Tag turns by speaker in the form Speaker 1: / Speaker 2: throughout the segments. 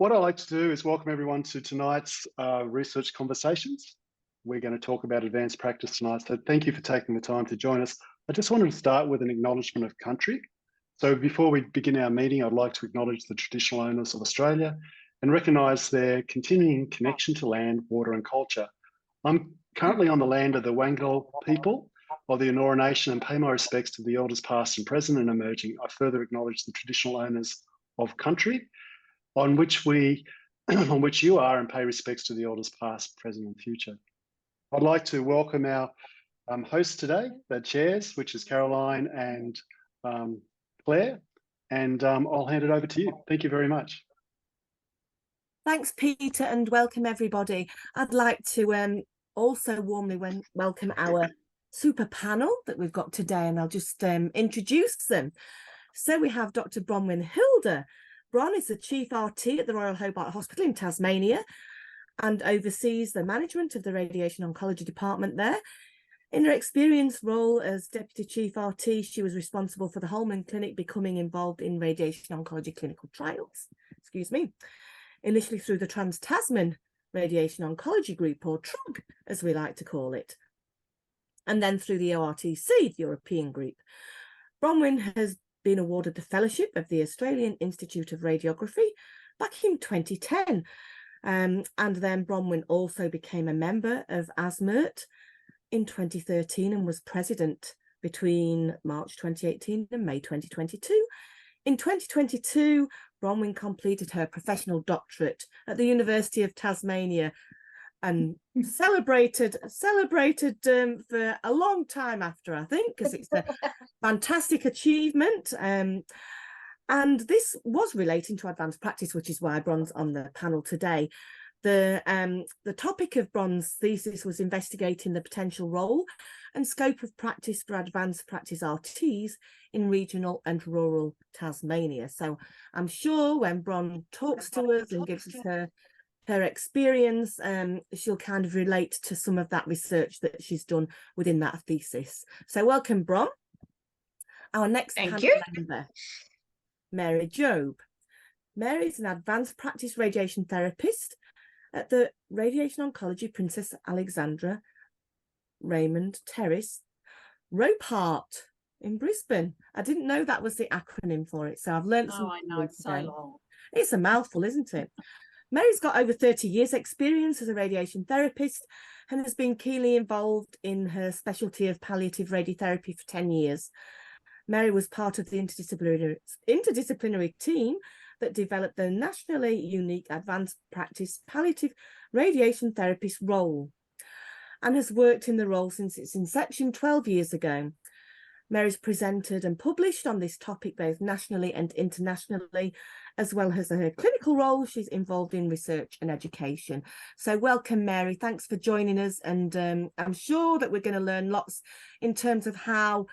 Speaker 1: What I'd like to do is welcome everyone to tonight's Research Conversations. We're going to talk about advanced practice tonight, so thank you for taking the time to join us. I just wanted to start with an acknowledgement of country. So before we begin our meeting, I'd like to acknowledge the traditional owners of Australia and recognise their continuing connection to land, water and culture. I'm currently on the land of the Wangal people of the Eora Nation and pay my respects to the elders past and present and emerging. I further acknowledge the traditional owners of country on which you are, and pay respects to the elders past, present and future. I'd like to welcome our hosts today, the chairs, which is Caroline and Claire, and I'll hand it over to you. Thank you very much.
Speaker 2: Thanks, Peter, and welcome everybody. I'd like to also warmly welcome our super panel that we've got today, and I'll just introduce them. So we have Dr Bronwyn Hilder. Bron is the Chief RT at the Royal Hobart Hospital in Tasmania and oversees the management of the Radiation Oncology Department there. In her experienced role as Deputy Chief RT, she was responsible for the Holman Clinic becoming involved in radiation oncology clinical trials, initially through the Trans-Tasman Radiation Oncology Group, or TROG, as we like to call it, and then through the ORTC, the European Group. Bronwyn has been awarded the Fellowship of the Australian Institute of Radiography back in 2010. And then Bronwyn also became a member of ANZMRRN in 2013 and was president between March 2018 and May 2022. In 2022, Bronwyn completed her professional doctorate at the University of Tasmania and celebrated for a long time after, I think, because it's a fantastic achievement. And this was relating to advanced practice, which is why Bron's on the panel today. The topic of Bron's thesis was investigating the potential role and scope of practice for advanced practice RTs in regional and rural Tasmania. So I'm sure when Bron talks to us and gives us her experience, she'll kind of relate to some of that research that she's done within that thesis. So welcome, Bron. Our next panel member, Mary Jobe. Mary is an advanced practice radiation therapist at the Radiation Oncology Princess Alexandra Raymond Terrace, Ropart in Brisbane. I didn't know that was the acronym for it, so I've learned something.
Speaker 3: I know, it's so long.
Speaker 2: It's a mouthful, isn't it? Mary's got over 30 years experience as a radiation therapist and has been keenly involved in her specialty of palliative radiotherapy for 10 years. Mary was part of the interdisciplinary team that developed the nationally unique advanced practice palliative radiation therapist role and has worked in the role since its inception 12 years ago. Mary's presented and published on this topic both nationally and internationally, as well as her clinical role. She's involved in research and education. So welcome, Mary. Thanks for joining us. And I'm sure that we're going to learn lots in terms of how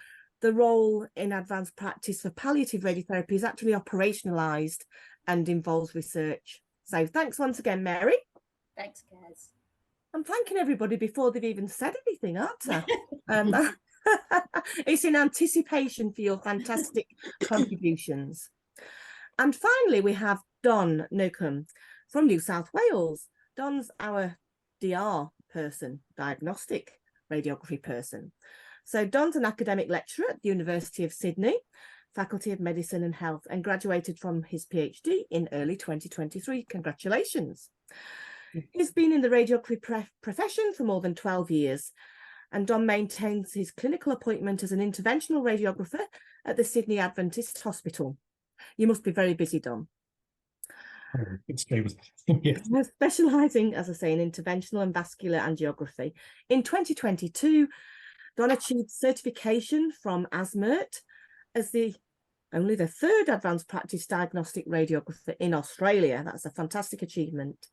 Speaker 2: the role in advanced practice for palliative radiotherapy is actually operationalised and involves research. So thanks once again, Mary.
Speaker 3: Thanks, Kaz.
Speaker 2: I'm thanking everybody before they've even said anything, aren't I? It's in anticipation for your fantastic contributions. And finally, we have Don Nocum from New South Wales. Don's our DR person, diagnostic radiography person. So Don's an academic lecturer at the University of Sydney, Faculty of Medicine and Health, and graduated from his PhD in early 2023. Congratulations. He's been in the radiography profession for more than 12 years. And Don maintains his clinical appointment as an interventional radiographer at the Sydney Adventist Hospital. You must be very busy, Don.
Speaker 4: It's stable. Yes.
Speaker 2: Specialising, as I say, in interventional and vascular angiography. In 2022, Don achieved certification from ANZMRRN as only the third advanced practice diagnostic radiographer in Australia. That's a fantastic achievement.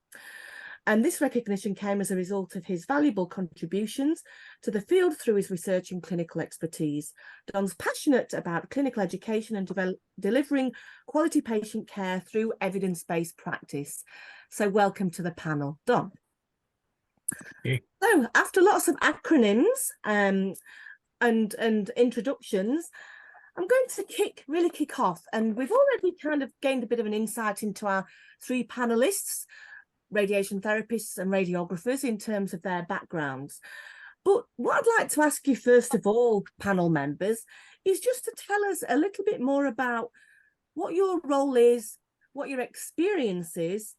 Speaker 2: And this recognition came as a result of his valuable contributions to the field through his research and clinical expertise. Don's passionate about clinical education and delivering quality patient care through evidence-based practice. So welcome to the panel, Don.
Speaker 4: Yeah.
Speaker 2: So after lots of acronyms and introductions, I'm going to really kick off, and we've already kind of gained a bit of an insight into our three panelists, radiation therapists and radiographers, in terms of their backgrounds. But what I'd like to ask you first of all, panel members, is just to tell us a little bit more about what your role is, what your experience is,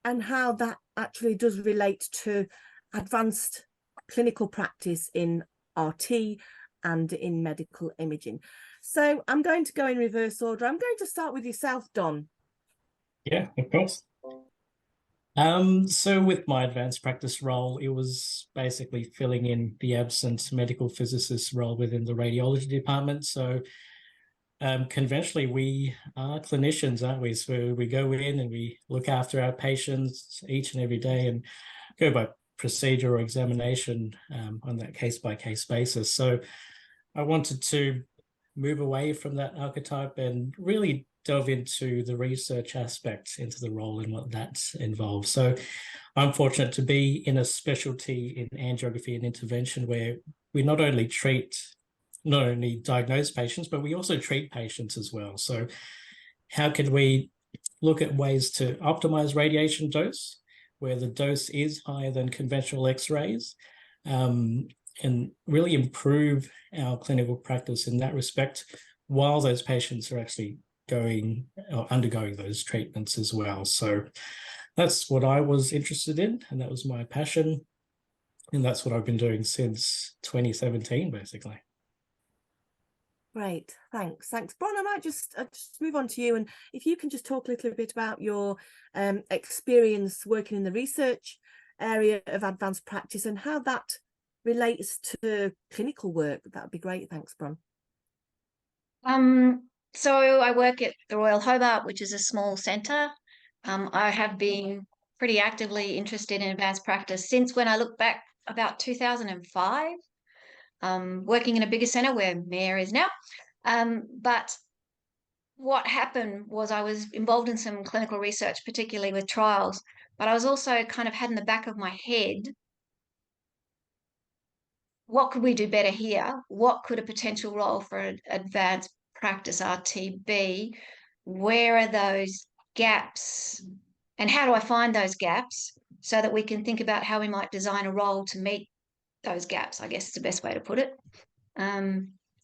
Speaker 2: and how that actually does relate to advanced clinical practice in RT and in medical imaging. So I'm going to go in reverse order. I'm going to start with yourself, Don.
Speaker 4: Yeah, of course. So with my advanced practice role, it was basically filling in the absent medical physicist role within the radiology department. So conventionally, we are clinicians, aren't we? So we go in and we look after our patients each and every day and go by procedure or examination on that case-by-case basis. So I wanted to move away from that archetype and really delve into the research aspect, into the role and what that involves. So I'm fortunate to be in a specialty in angiography and intervention where we not only diagnose patients, but we also treat patients as well. So how can we look at ways to optimize radiation dose, where the dose is higher than conventional X-rays, and really improve our clinical practice in that respect while those patients are actually undergoing those treatments as well. So that's what I was interested in, and that was my passion. And that's what I've been doing since 2017, basically.
Speaker 2: Great, thanks. Bron, I might just move on to you, and if you can just talk a little bit about your experience working in the research area of advanced practice and how that relates to clinical work, that would be great. Thanks, Bron.
Speaker 3: So I work at the Royal Hobart, which is a small centre. I have been pretty actively interested in advanced practice since, when I look back, about 2005, working in a bigger centre where Mayor is now. But what happened was I was involved in some clinical research, particularly with trials, but I was also kind of had in the back of my head, what could we do better here? What could a potential role for an advanced practice RT be? Where are those gaps? And how do I find those gaps so that we can think about how we might design a role to meet those gaps, I guess is the best way to put it.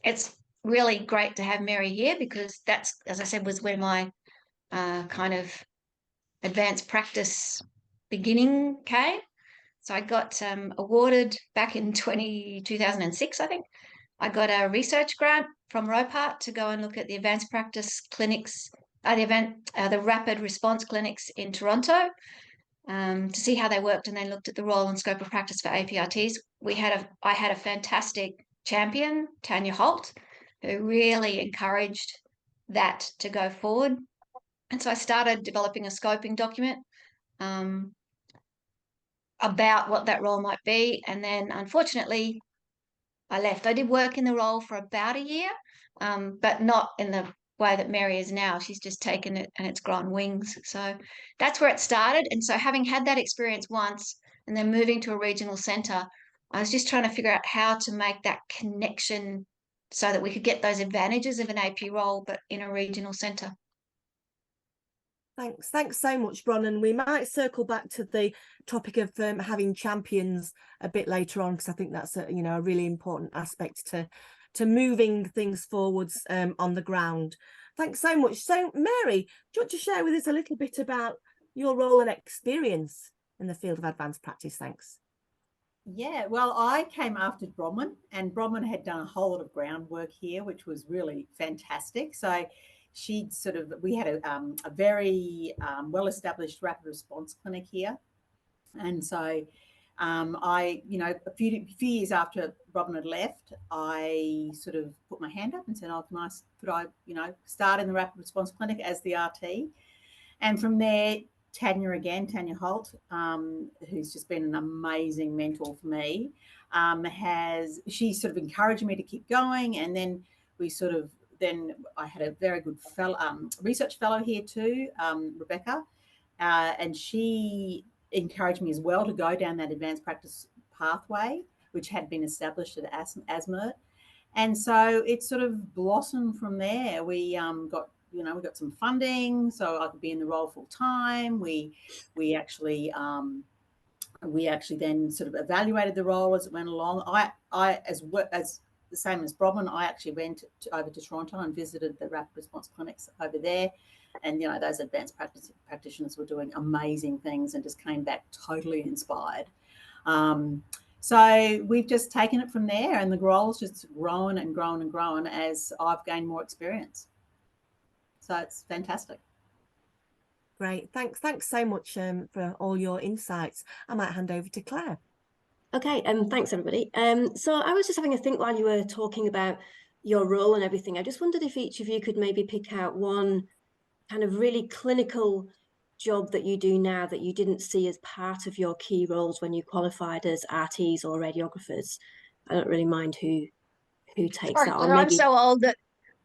Speaker 3: It's really great to have Mary here because that's, as I said, was where my kind of advanced practice beginning came. So I got awarded back in 2006, I think. I got a research grant from ROPART to go and look at the advanced practice clinics, the rapid response clinics in Toronto, to see how they worked, and then looked at the role and scope of practice for APRTs. I had a fantastic champion, Tanya Holt, who really encouraged that to go forward. And so I started developing a scoping document about what that role might be. And then, unfortunately, I left. I did work in the role for about a year, but not in the way that Mary is now. She's just taken it and it's grown wings. So that's where it started. And so having had that experience once and then moving to a regional centre, I was just trying to figure out how to make that connection so that we could get those advantages of an AP role, but in a regional centre.
Speaker 2: Thanks so much, Bron, and we might circle back to the topic of having champions a bit later on, because I think that's a really important aspect to moving things forwards on the ground. Thanks so much. So Mary, do you want to share with us a little bit about your role and experience in the field of advanced practice? Thanks.
Speaker 5: Yeah, well, I came after Bronwyn, and Bronwyn had done a whole lot of groundwork here, which was really fantastic. So we had a very well-established rapid response clinic here. And so a few years after Bronwyn had left, I sort of put my hand up and said, could I start in the rapid response clinic as the RT? And from there, Tanya Holt, who's just been an amazing mentor for me, she sort of encouraged me to keep going. And then I had a very good research fellow here too, Rebecca, and she encouraged me as well to go down that advanced practice pathway, which had been established at ANZMRRN. And so it sort of blossomed from there. We got we got some funding, so I could be in the role full time. We actually then sort of evaluated the role as it went along. I as the same as Bronwyn, I actually went over to Toronto and visited the rapid response clinics over there. And, those advanced practitioners were doing amazing things and just came back totally inspired. So we've just taken it from there, and the role's just grown and grown and grown as I've gained more experience. So it's fantastic.
Speaker 2: Great. Thanks so much for all your insights. I might hand over to Claire.
Speaker 6: Okay, thanks everybody. So I was just having a think while you were talking about your role and everything. I just wondered if each of you could maybe pick out one kind of really clinical job that you do now that you didn't see as part of your key roles when you qualified as RTs or radiographers. I don't really mind who takes that on.
Speaker 3: I'm so old that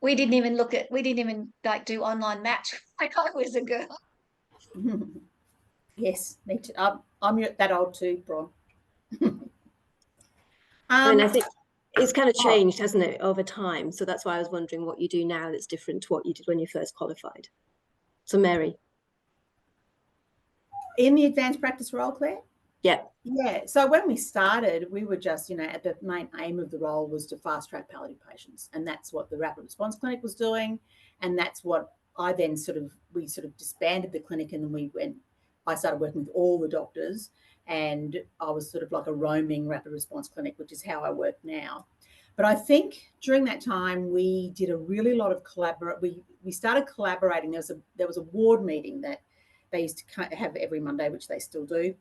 Speaker 3: we didn't even like do online match when I was a girl.
Speaker 5: Yes, me too. I'm that old too, Bron.
Speaker 6: And I think it's kind of changed, hasn't it, over time? So that's why I was wondering what you do now that's different to what you did when you first qualified. So Mary.
Speaker 5: In the advanced practice role, Claire?
Speaker 6: Yeah.
Speaker 5: Yeah. So when we started, we were just, the main aim of the role was to fast track palliative patients. And that's what the rapid response clinic was doing. And that's what I then we disbanded the clinic, and then I started working with all the doctors, and I was sort of like a roaming rapid response clinic, which is how I work now. But I think during that time, we did a really lot of we started collaborating. There was a ward meeting that they used to have every Monday, which they still do,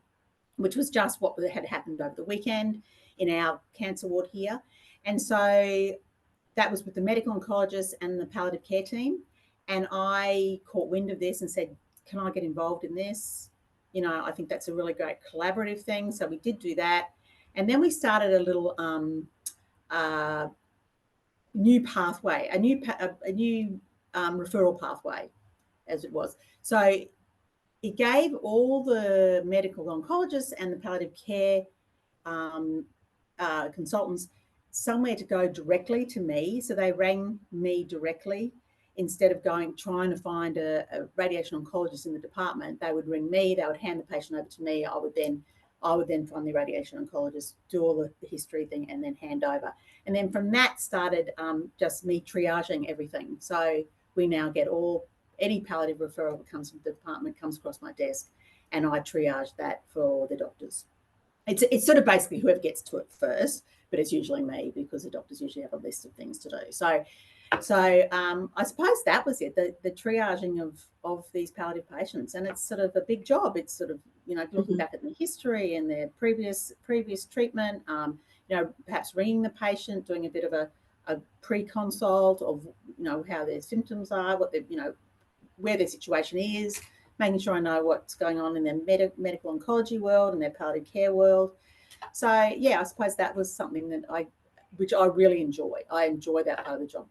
Speaker 5: which was just what had happened over the weekend in our cancer ward here. And so that was with the medical oncologist and the palliative care team. And I caught wind of this and said, can I get involved in this? I think that's a really great collaborative thing. So we did do that. And then we started a little new pathway, a new referral pathway, as it was. So it gave all the medical oncologists and the palliative care consultants somewhere to go directly to me. So they rang me directly instead of trying to find a radiation oncologist in the department. They would ring me, they would hand the patient over to me. I would then find the radiation oncologist, do all the history thing, and then hand over. And then from that started just me triaging everything. So we now get any palliative referral that comes from the department comes across my desk, and I triage that for the doctors. It's sort of basically whoever gets to it first, but it's usually me because the doctors usually have a list of things to do. So I suppose that was it, the triaging of these palliative patients. And it's sort of a big job. It's sort of, looking back at the history and their previous treatment, perhaps ringing the patient, doing a bit of a pre-consult of, how their symptoms are, what where their situation is, making sure I know what's going on in their medical oncology world and their palliative care world. So, yeah, I suppose that was something which I really enjoy. I enjoy that part of the job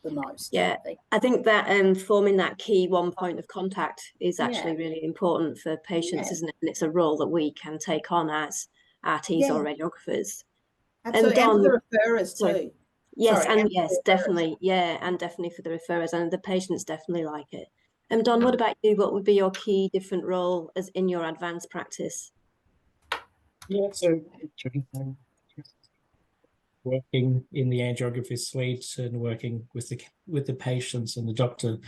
Speaker 5: the most.
Speaker 6: Yeah, I think that forming that key one point of contact is actually really important for patients, isn't it? And it's a role that we can take on as RTs or radiographers.
Speaker 5: Absolutely, and for the referrers too.
Speaker 6: Yes, definitely. Yeah, and definitely for the referrers, and the patients definitely like it. Don, what about you? What would be your key different role as in your advanced practice?
Speaker 4: Yeah, so working in the angiography suite and working with the patients and the doctor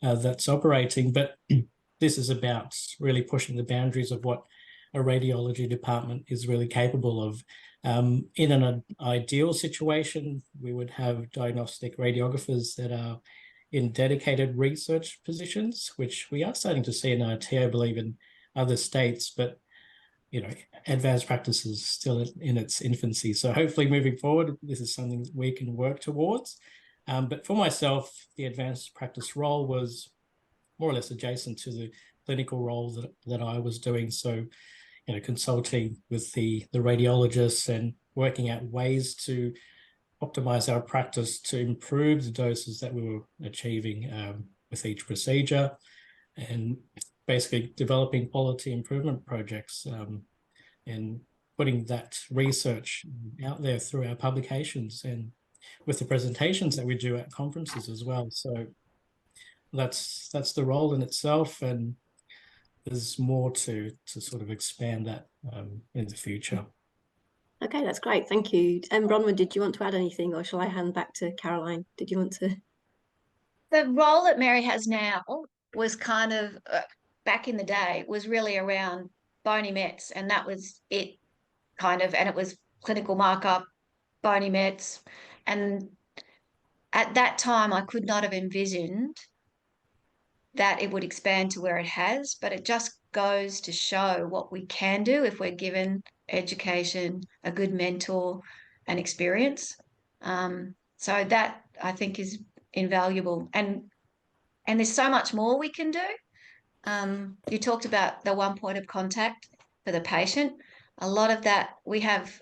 Speaker 4: that's operating. But this is about really pushing the boundaries of what a radiology department is really capable of. In an ideal situation, we would have diagnostic radiographers that are in dedicated research positions, which we are starting to see in RT, I believe, in other states, but advanced practice is still in its infancy. So hopefully moving forward, this is something that we can work towards. But for myself, the advanced practice role was more or less adjacent to the clinical role that I was doing. So, consulting with the radiologists and working out ways to optimize our practice to improve the doses that we were achieving with each procedure, and basically developing quality improvement projects and putting that research out there through our publications and with the presentations that we do at conferences as well. So that's the role in itself, and there's more to sort of expand that in the future.
Speaker 6: Okay, that's great. Thank you. Bronwyn, did you want to add anything, or shall I hand back to Caroline? Did you want to?
Speaker 3: The role that Mary has now was kind of back in the day was really around bony mets, and that was it kind of, and it was clinical markup, bony mets. And at that time, I could not have envisioned that it would expand to where it has, but it just goes to show what we can do if we're given education, a good mentor, and experience. So that I think is invaluable, and there's so much more we can do. You talked about the one point of contact for the patient. A lot of that, we have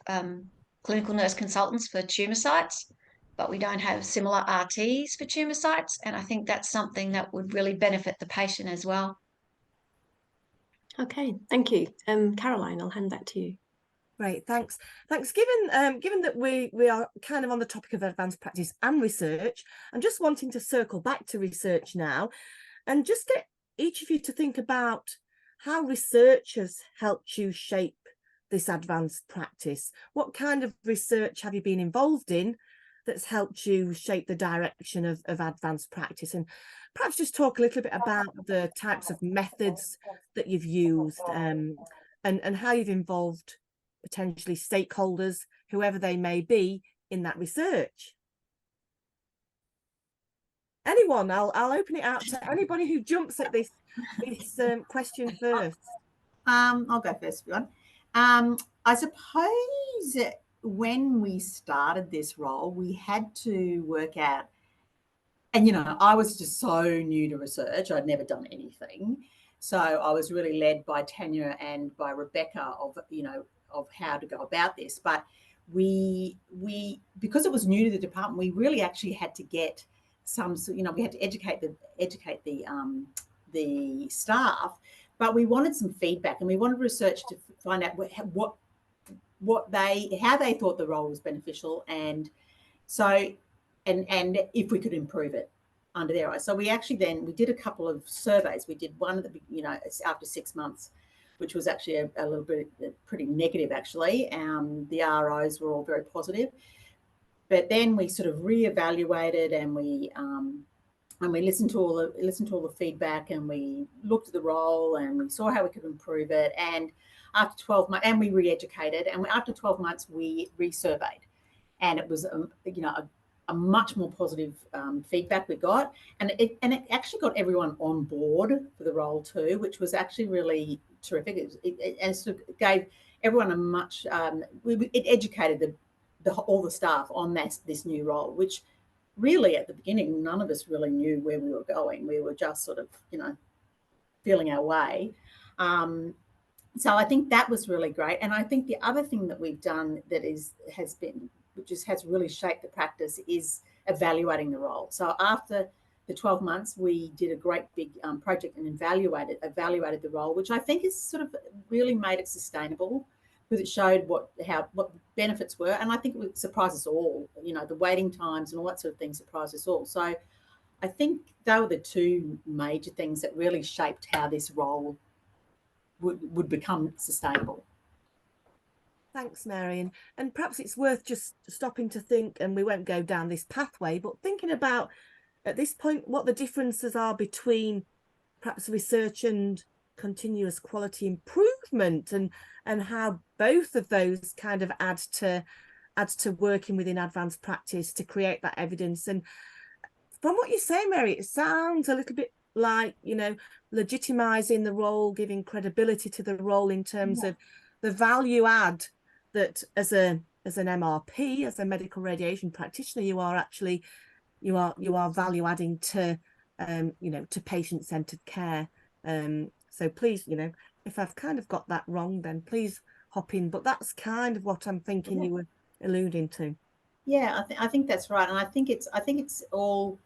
Speaker 3: clinical nurse consultants for tumour sites, but we don't have similar RTs for tumour sites. And I think that's something that would really benefit the patient as well.
Speaker 6: Okay, thank you. Caroline, I'll hand back to you.
Speaker 2: Great, thanks. Given that we are kind of on the topic of advanced practice and research, I'm just wanting to circle back to research now and just get each of you to think about how research has helped you shape this advanced practice. What kind of research have you been involved in that's helped you shape the direction of advanced practice? And perhaps just talk a little bit about the types of methods that you've used and how you've involved potentially stakeholders, whoever they may be, in that research. Anyone? I'll open it out to anybody who jumps at this question first.
Speaker 5: I'll go first, everyone. I suppose when we started this role, we had to work out, and I was just so new to research. I'd never done anything. So I was really led by Tanya and by Rebecca of how to go about this. But we because it was new to the department, we really actually had to get some, we had to educate the staff, but we wanted some feedback, and we wanted research to find out how they thought the role was beneficial, and so and if we could improve it under their eyes. So we did a couple of surveys. We did one at the after 6 months, which was actually a little bit pretty negative actually. The ROs were all very positive, but then we sort of reevaluated, and we listened to all the feedback, and we looked at the role, and we saw how we could improve it. And after 12 months, and we re-educated, and after 12 months, we resurveyed, and it was a much more positive feedback we got, and it actually got everyone on board for the role too, which was actually really terrific. It sort of gave everyone a much it educated all the staff on this new role, which really at the beginning none of us really knew where we were going. We were just sort of feeling our way. So I think that was really great. And I think the other thing that we've done that has really shaped the practice is evaluating the role. So after the 12 months, we did a great big project and evaluated the role, which I think has sort of really made it sustainable, because it showed what the benefits were. And I think it would surprise us all. The waiting times and all that sort of thing surprised us all. So I think they were the two major things that really shaped how this role would become sustainable.
Speaker 2: Thanks, Mary. And perhaps it's worth just stopping to think, and we won't go down this pathway, but thinking about at this point what the differences are between perhaps research and continuous quality improvement, and how both of those kind of add to working within advanced practice to create that evidence. And from what you say, Mary, it sounds a little bit like legitimizing the role, giving credibility to the role in terms of the value add that as an MRP, as a medical radiation practitioner, you are value adding to to patient-centered care. So please, if I've kind of got that wrong, then please hop in. But that's kind of what I'm thinking you were alluding to.
Speaker 5: Yeah, I think that's right, and I think it's all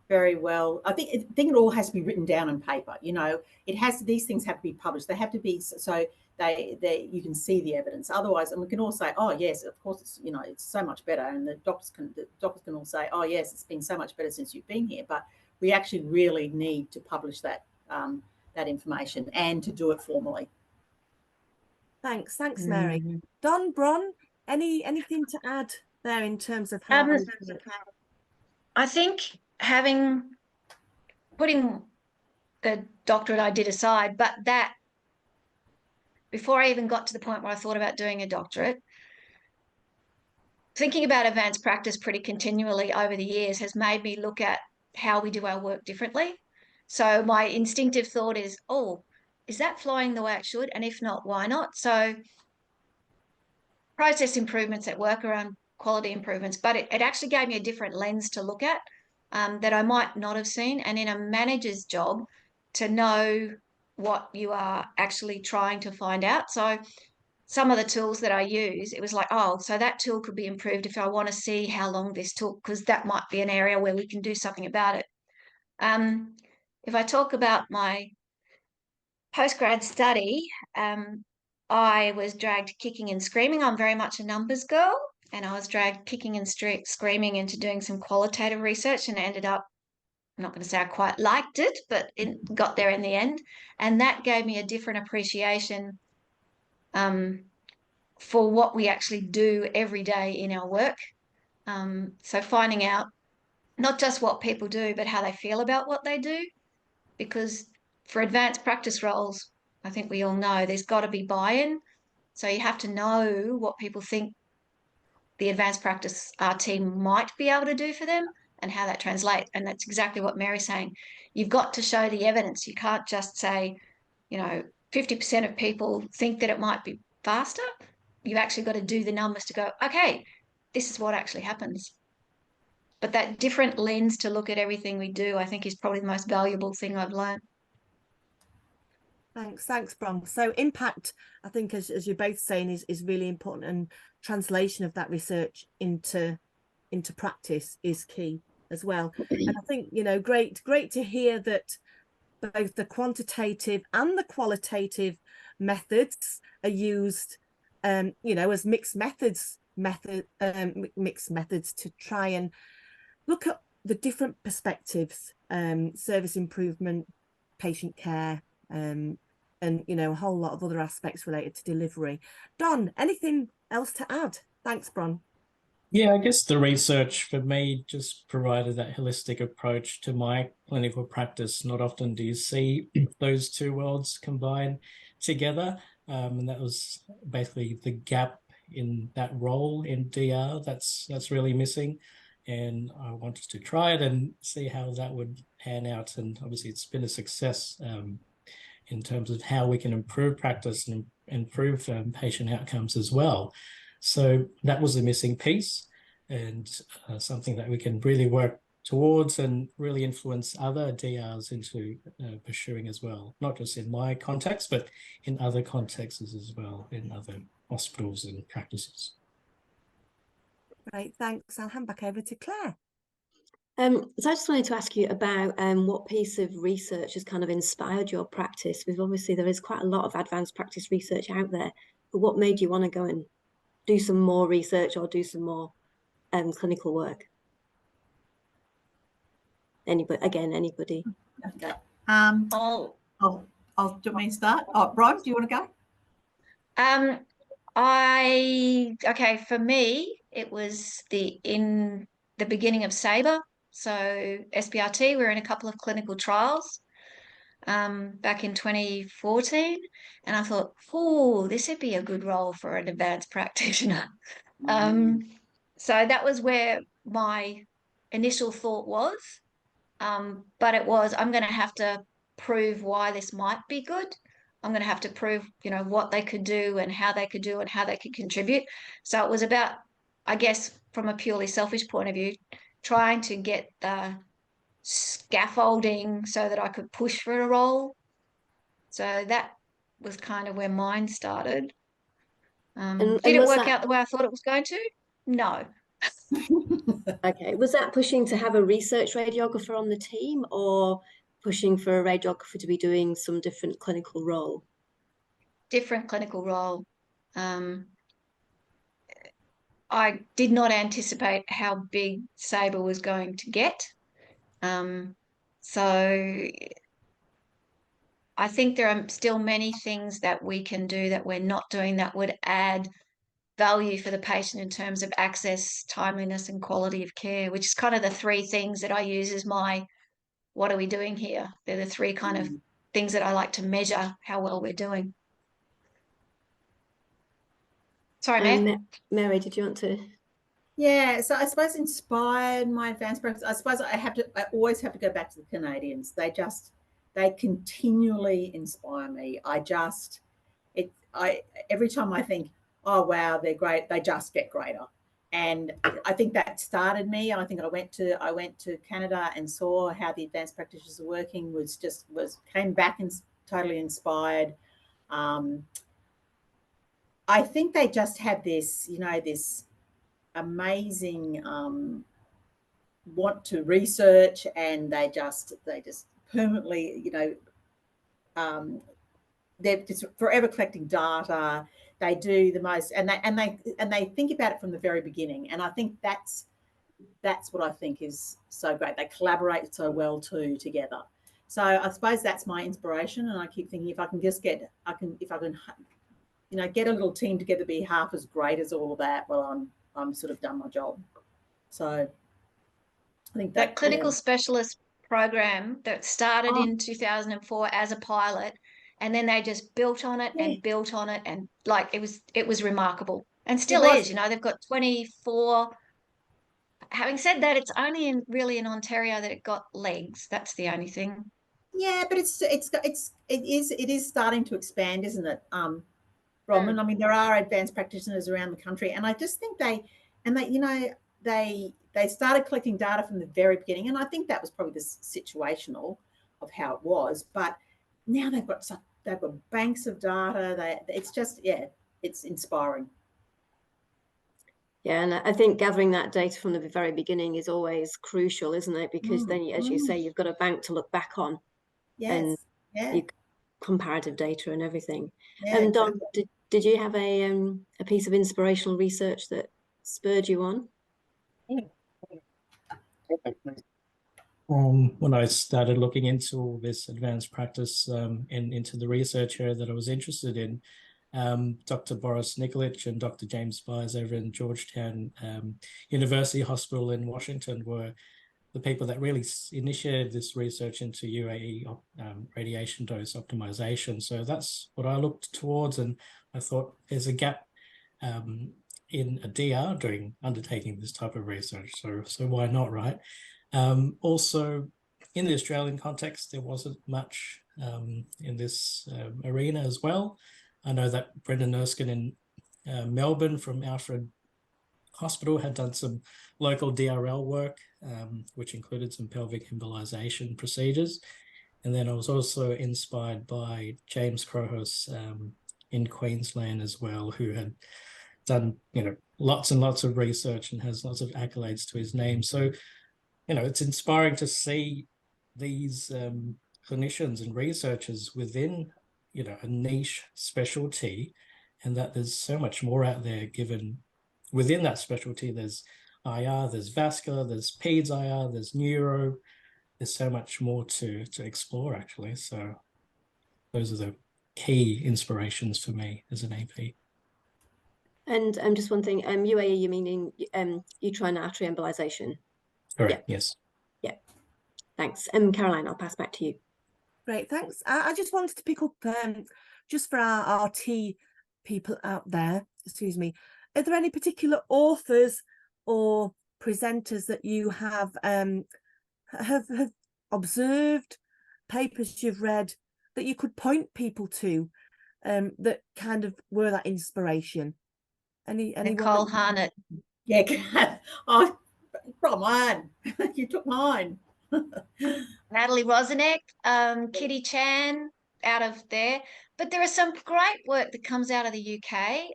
Speaker 5: very well. I think it all has to be written down on paper. You know, these things have to be published. They have to be so they you can see the evidence. Otherwise, and we can all say, oh yes, of course, it's, you know, it's so much better, and the doctors can all say, oh yes, it's been so much better since you've been here. But we actually really need to publish that that information and to do it formally.
Speaker 2: Thanks, Mary. Don, Bron, anything to add there in terms of how?
Speaker 3: I think putting the doctorate I did aside, but that before I even got to the point where I thought about doing a doctorate, thinking about advanced practice pretty continually over the years has made me look at how we do our work differently. So my instinctive thought is, oh, is that flowing the way it should? And if not, why not? So process improvements at work around quality improvements, but it actually gave me a different lens to look at that I might not have seen. And in a manager's job, to know what you are actually trying to find out. So some of the tools that I use, it was like, oh, so that tool could be improved if I want to see how long this took, because that might be an area where we can do something about it. If I talk about my postgrad study, I was dragged kicking and screaming. I'm very much a numbers girl, and I was dragged kicking and screaming into doing some qualitative research, and ended up, I'm not going to say I quite liked it, but it got there in the end. And that gave me a different appreciation for what we actually do every day in our work. So finding out not just what people do, but how they feel about what they do. Because for advanced practice roles, I think we all know there's got to be buy-in. So you have to know what people think the advanced practice team might be able to do for them and how that translates. And that's exactly what Mary's saying. You've got to show the evidence. You can't just say, 50% of people think that it might be faster. You've actually got to do the numbers to go, okay, this is what actually happens. But that different lens to look at everything we do, I think, is probably the most valuable thing I've learned.
Speaker 2: Thanks, Bron. So impact, I think, as you're both saying, is really important, and translation of that research into practice is key as well. And I think, great to hear that both the quantitative and the qualitative methods are used, as mixed methods to try and look at the different perspectives, service improvement, patient care, and a whole lot of other aspects related to delivery. Don, anything else to add? Thanks, Bron.
Speaker 4: Yeah, I guess the research for me just provided that holistic approach to my clinical practice. Not often do you see those two worlds combined together. And that was basically the gap in that role in DR that's really missing. And I wanted to try it and see how that would pan out. And obviously it's been a success in terms of how we can improve practice and improve patient outcomes as well. So that was a missing piece, and something that we can really work towards and really influence other DRs into pursuing as well, not just in my context, but in other contexts as well, in other hospitals and practices.
Speaker 2: Great, thanks. I'll hand back over to Claire.
Speaker 6: So I just wanted to ask you about what piece of research has kind of inspired your practice. Because obviously there is quite a lot of advanced practice research out there, but what made you want to go and do some more research or do some more clinical work? Anybody?
Speaker 5: Okay. Do you want me to start? Oh, Bron, do you want to
Speaker 3: go? For me, it was in the beginning of SABRE. So SBRT, we're in a couple of clinical trials back in 2014. And I thought, oh, this would be a good role for an advanced practitioner. So that was where my initial thought was. But it was, I'm going to have to prove why this might be good. I'm going to have to prove, what they could do and how they could do and how they could contribute. So it was about, I guess, from a purely selfish point of view, trying to get the scaffolding so that I could push for a role. So that was kind of where mine started. Did it work out the way I thought it was going to? No.
Speaker 6: Okay, was that pushing to have a research radiographer on the team, or pushing for a radiographer to be doing some different clinical role?
Speaker 3: Different clinical role. I did not anticipate how big Sabre was going to get. So I think there are still many things that we can do that we're not doing that would add value for the patient in terms of access, timeliness, and quality of care, which is kind of the three things that I use as my, what are we doing here? They're the three kind of things that I like to measure how well we're doing. Sorry, Matt.
Speaker 6: Mary, did you want to?
Speaker 5: Yeah, so I suppose inspired my advanced practice. I suppose I always have to go back to the Canadians. They continually inspire me. Every time I think, oh wow, they're great, they just get greater. And I think that started me. I think I went to Canada and saw how the advanced practitioners are working, came back and totally inspired. I think they just have this, this amazing want to research, and they just permanently, they're just forever collecting data. They do the most, and they think about it from the very beginning. And I think that's what I think is so great. They collaborate so well too together. So I suppose that's my inspiration. And I keep thinking, if I can get a little team together, be half as great as all of that, well, I'm sort of done my job. So I think
Speaker 3: that clinical specialist program that started in 2004 as a pilot, and then they just built on it and built on it, and like it was remarkable, and still is. They've got 24. Having said that, it's only really in Ontario that it got legs. That's the only thing.
Speaker 5: Yeah, but it is starting to expand, isn't it? Bronwyn, I mean, there are advanced practitioners around the country, and I just think they started collecting data from the very beginning, and I think that was probably the situational of how it was. But now they've got banks of data. It's inspiring.
Speaker 6: Yeah, and I think gathering that data from the very beginning is always crucial, isn't it? Because then, as you say, you've got a bank to look back on.
Speaker 5: Yes.
Speaker 6: And comparative data and everything.
Speaker 5: Yeah,
Speaker 6: Don, did you have a piece of inspirational research that spurred you on?
Speaker 4: When I started looking into all this advanced practice and into the research area that I was interested in, Dr. Boris Nikolic and Dr. James Byers over in Georgetown University Hospital in Washington were the people that really initiated this research into UAE radiation dose optimization. So that's what I looked towards, and I thought there's a gap in a DR undertaking this type of research. So why not, right? Also, in the Australian context, there wasn't much in this arena as well. I know that Brendan Erskine in Melbourne from Alfred Hospital had done some local DRL work, which included some pelvic embolization procedures. And then I was also inspired by James Crowhurst in Queensland as well, who had done, lots and lots of research and has lots of accolades to his name. So, it's inspiring to see these clinicians and researchers within, a niche specialty, and that there's so much more out there given within that specialty. There's IR, there's vascular, there's peds IR, there's neuro. There's so much more to explore, actually. So those are the key inspirations for me as an AP.
Speaker 6: And just one thing, UAE, you meaning uterine artery embolization?
Speaker 4: Correct, yes.
Speaker 6: Yeah, thanks. Caroline, I'll pass back to you.
Speaker 2: Great, thanks. I just wanted to pick up, just for our RT people out there, excuse me, are there any particular authors or presenters that you have observed, papers you've read, that you could point people to, that kind of were that inspiration?
Speaker 3: Nicole Harnett.
Speaker 5: Yeah. Oh, Bronwyn, you took mine.
Speaker 3: Natalie Rosanek, Kitty Chan out of there. But there is some great work that comes out of the UK,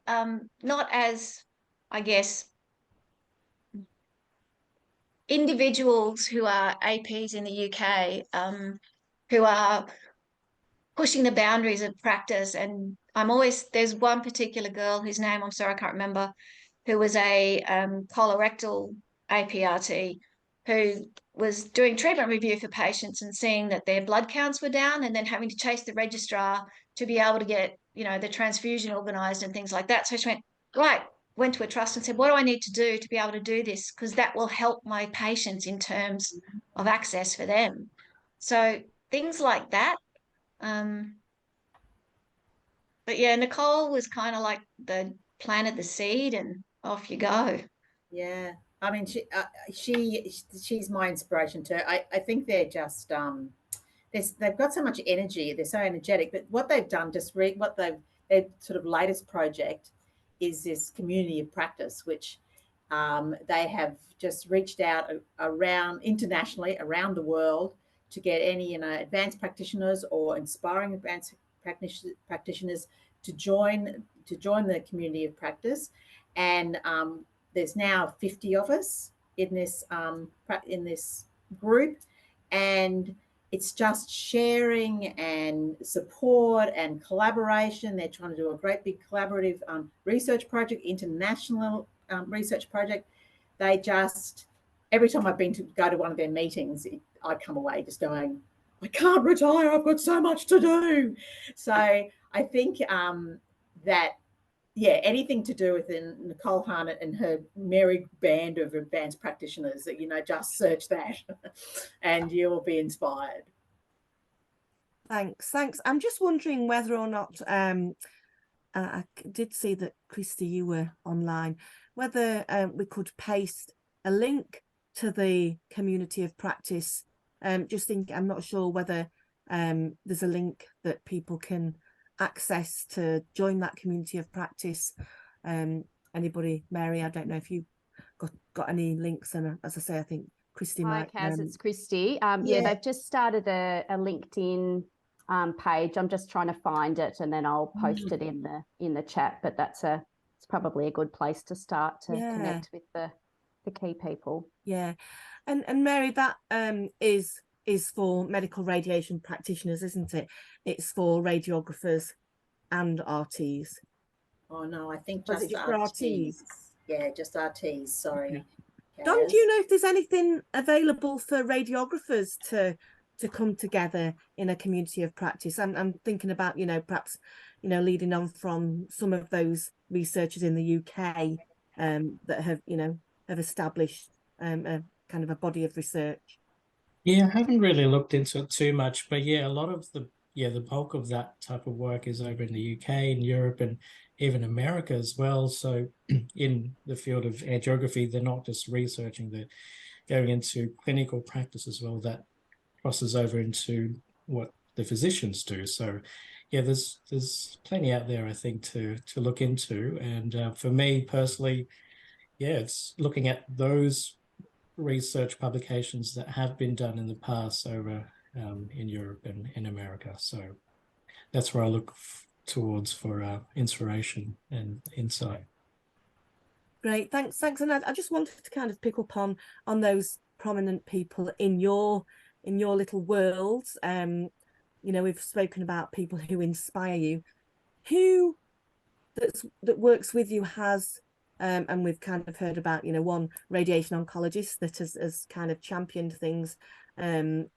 Speaker 3: not as, I guess, individuals who are APs in the UK who are pushing the boundaries of practice. And there's one particular girl whose name, I'm sorry, I can't remember, who was a colorectal APRT, who was doing treatment review for patients and seeing that their blood counts were down, and then having to chase the registrar to be able to get, the transfusion organised and things like that. So she went to a trust and said, what do I need to do to be able to do this? Because that will help my patients in terms of access for them. So things like that. But yeah, Nicole was kind of like the planted the seed, and off you go.
Speaker 5: Yeah, I mean, she's my inspiration too. I think they're just they've got so much energy. They're so energetic. But what they've done, their sort of latest project is this community of practice, which they have just reached out around internationally, around the world, to get any advanced practitioners or inspiring advanced practitioners to join the community of practice. And there's now 50 of us in this group, and it's just sharing and support and collaboration. They're trying to do a great big collaborative research project, international research project. They just, every time I've been to go to one of their meetings, I come away just going, I can't retire, I've got so much to do. So I think that, yeah, anything to do with Nicole Harnett and her merry band of advanced practitioners, that, just search that and you will be inspired.
Speaker 2: Thanks. I'm just wondering whether or not, I did see that, Christy, you were online, whether we could paste a link to the community of practice. I'm not sure whether there's a link that people can access to join that community of practice. Anybody, Mary, I don't know if you got any links, and as I say, I think Christy might.
Speaker 7: Hi, Kaz, it's Christy. Yeah, they've just started a LinkedIn page. I'm just trying to find it, and then I'll post it in the chat. But it's probably a good place to start to connect with the key people.
Speaker 2: Yeah, and Mary, that is for medical radiation practitioners, isn't it? It's for radiographers and RTs.
Speaker 5: Oh no, I think just
Speaker 2: RTs.
Speaker 5: Yeah, just RTs. Sorry.
Speaker 2: Okay. Don, do you know if there's anything available for radiographers to come together in a community of practice? I'm thinking about, perhaps, leading on from some of those researchers in the UK that have established a kind of a body of research.
Speaker 4: Yeah, I haven't really looked into it too much, but yeah, a lot of the bulk of that type of work is over in the UK and Europe and even America as well. So in the field of angiography, they're not just researching, they're going into clinical practice as well. That crosses over into what the physicians do. So yeah, there's plenty out there, I think, to look into. And for me personally, yeah, it's looking at those research publications that have been done in the past over in Europe and in America. So that's where I look towards for inspiration and insight.
Speaker 2: Great, thanks. And I just wanted to kind of pick up on those prominent people in your little worlds. We've spoken about people who inspire you. Who that works with you has, and we've kind of heard about, one radiation oncologist that has kind of championed things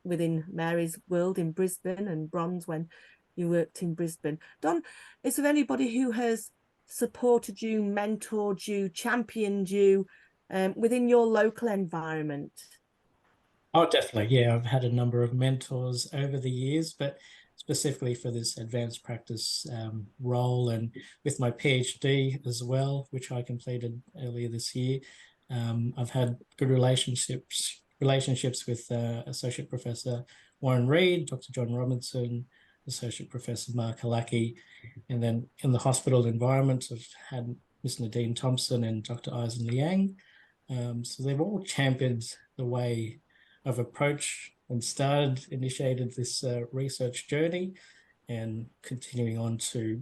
Speaker 2: within Mary's world in Brisbane, and Bronze when you worked in Brisbane. Don, is there anybody who has supported you, mentored you, championed you within your local environment?
Speaker 4: Oh, definitely. Yeah, I've had a number of mentors over the years, but specifically for this advanced practice role, and with my PhD as well, which I completed earlier this year. I've had good relationships with Associate Professor Warren Reid, Dr John Robinson, Associate Professor Mark Halaki, and then in the hospital environment, I've had Ms. Nadine Thompson and Dr Eisen Liang. So they've all championed the way I've approached and initiated this research journey, and continuing on to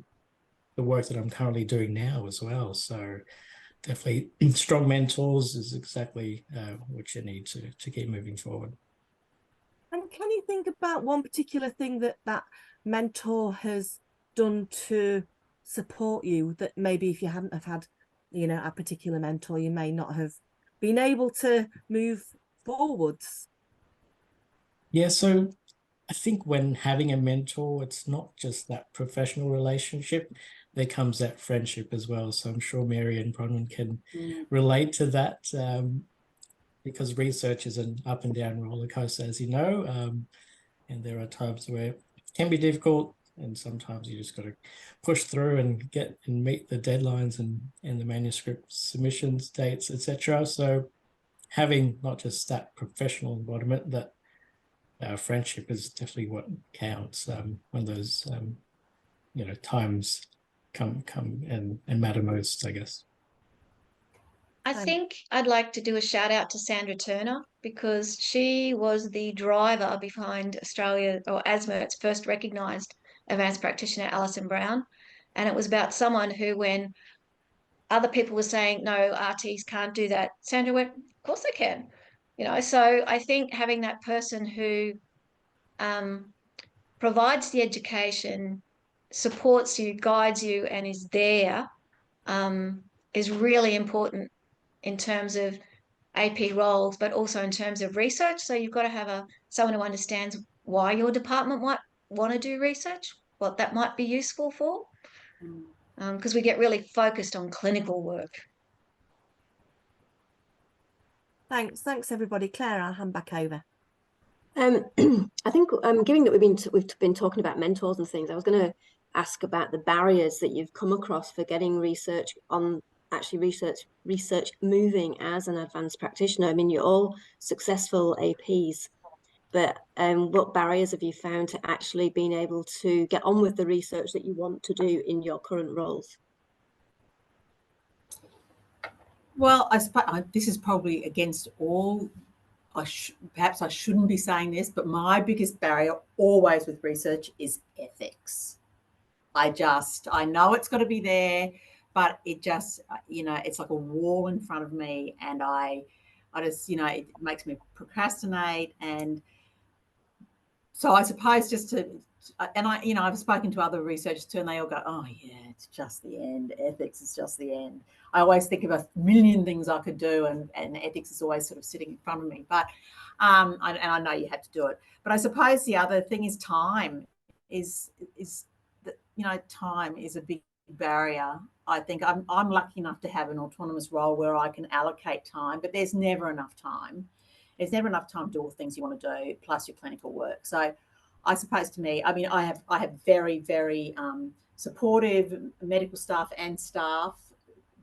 Speaker 4: the work that I'm currently doing now as well. So definitely strong mentors is exactly what you need to keep moving forward.
Speaker 2: And can you think about one particular thing that that mentor has done to support you, that maybe if you hadn't have had, you know, a particular mentor, you may not have been able to move forwards?
Speaker 4: Yeah, so I think when having a mentor, it's not just that professional relationship, there comes that friendship as well. So I'm sure Mary and Bronwyn can relate to that, because research is an up and down roller coaster, as you know, and there are times where it can be difficult, and sometimes you just got to push through and get and meet the deadlines and the manuscript submissions dates, etc. So having not just that professional embodiment, that friendship is definitely what counts when those times come and matter most, I guess.
Speaker 3: I think I'd like to do a shout out to Sandra Turner, because she was the driver behind Australia, or ASMRR's first recognised advanced practitioner, Alison Brown. And it was about someone who, when other people were saying, no, RTs can't do that, Sandra went, of course they can. So I think having that person who provides the education, supports you, guides you, and is there is really important in terms of AP roles, but also in terms of research. So you've got to have someone who understands why your department might want to do research, what that might be useful for, because we get really focused on clinical work.
Speaker 2: Thanks everybody. Claire, I'll hand back over.
Speaker 6: I think given that we've been talking about mentors and things, I was going to ask about the barriers that you've come across for getting research moving as an advanced practitioner. I mean, you're all successful APs, but what barriers have you found to actually being able to get on with the research that you want to do in your current roles?
Speaker 5: Well, I suppose this is probably against all. Perhaps I shouldn't be saying this, but my biggest barrier always with research is ethics. I know it's got to be there, but it just, it's like a wall in front of me, and I just, it makes me procrastinate. And so I suppose I've spoken to other researchers too, and they all go, oh yeah, it's just the end. Ethics is just the end. I always think of a million things I could do, and ethics is always sort of sitting in front of me. But and I know you had to do it. But I suppose the other thing is time. Time is a big barrier. I think I'm lucky enough to have an autonomous role where I can allocate time, but there's never enough time. There's never enough time to do all the things you want to do, plus your clinical work. So I suppose to me, I mean, I have very, very supportive medical staff and staff,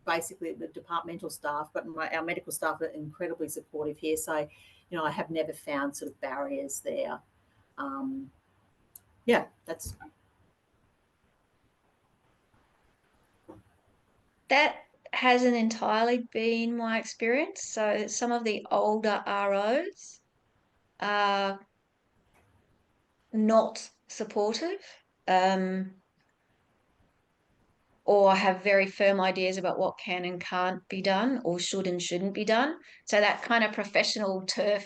Speaker 5: basically the departmental staff, but our medical staff are incredibly supportive here. So, I have never found sort of barriers there. Yeah, that's...
Speaker 3: That hasn't entirely been my experience. So some of the older ROs are not supportive, or have very firm ideas about what can and can't be done, or should and shouldn't be done. So that kind of professional turf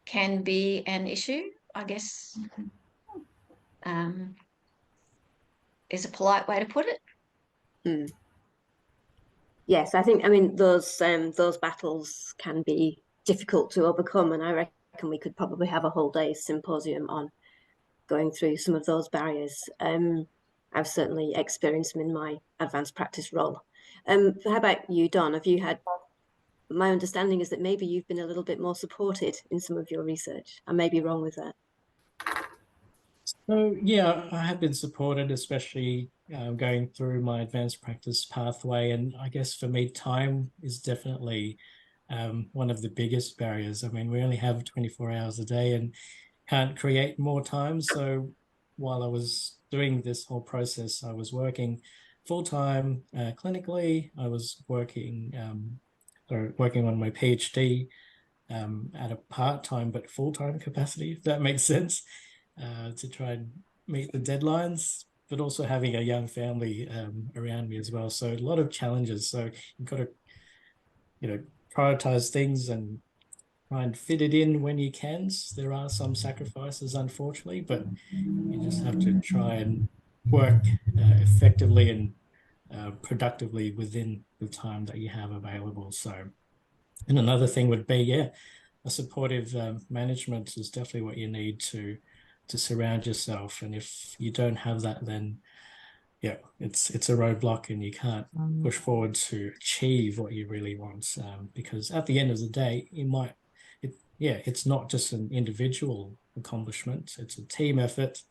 Speaker 3: can be an issue, I guess, is a polite way to put it.
Speaker 6: Yes, I mean, those battles can be difficult to overcome, and I reckon we could probably have a whole day symposium on going through some of those barriers. I've certainly experienced them in my advanced practice role. How about you, Don? Have you had... My understanding is that maybe you've been a little bit more supported in some of your research. I may be wrong with that.
Speaker 4: So yeah, I have been supported, especially going through my advanced practice pathway. And I guess for me, time is definitely one of the biggest barriers. I mean, we only have 24 hours a day and can't create more time. So while I was doing this whole process, I was working full-time clinically. I was working on my PhD at a part-time but full-time capacity, if that makes sense, to try and meet the deadlines. but also having a young family around me as well. So a lot of challenges. So you've got to, prioritize things and try and fit it in when you can. There are some sacrifices, unfortunately, but you just have to try and work effectively and productively within the time that you have available. So, and another thing would be, a supportive management is definitely what you need to surround yourself. And if you don't have that, then it's a roadblock, and you can't push forward to achieve what you really want. Because at the end of the day, it's not just an individual accomplishment; it's a team effort,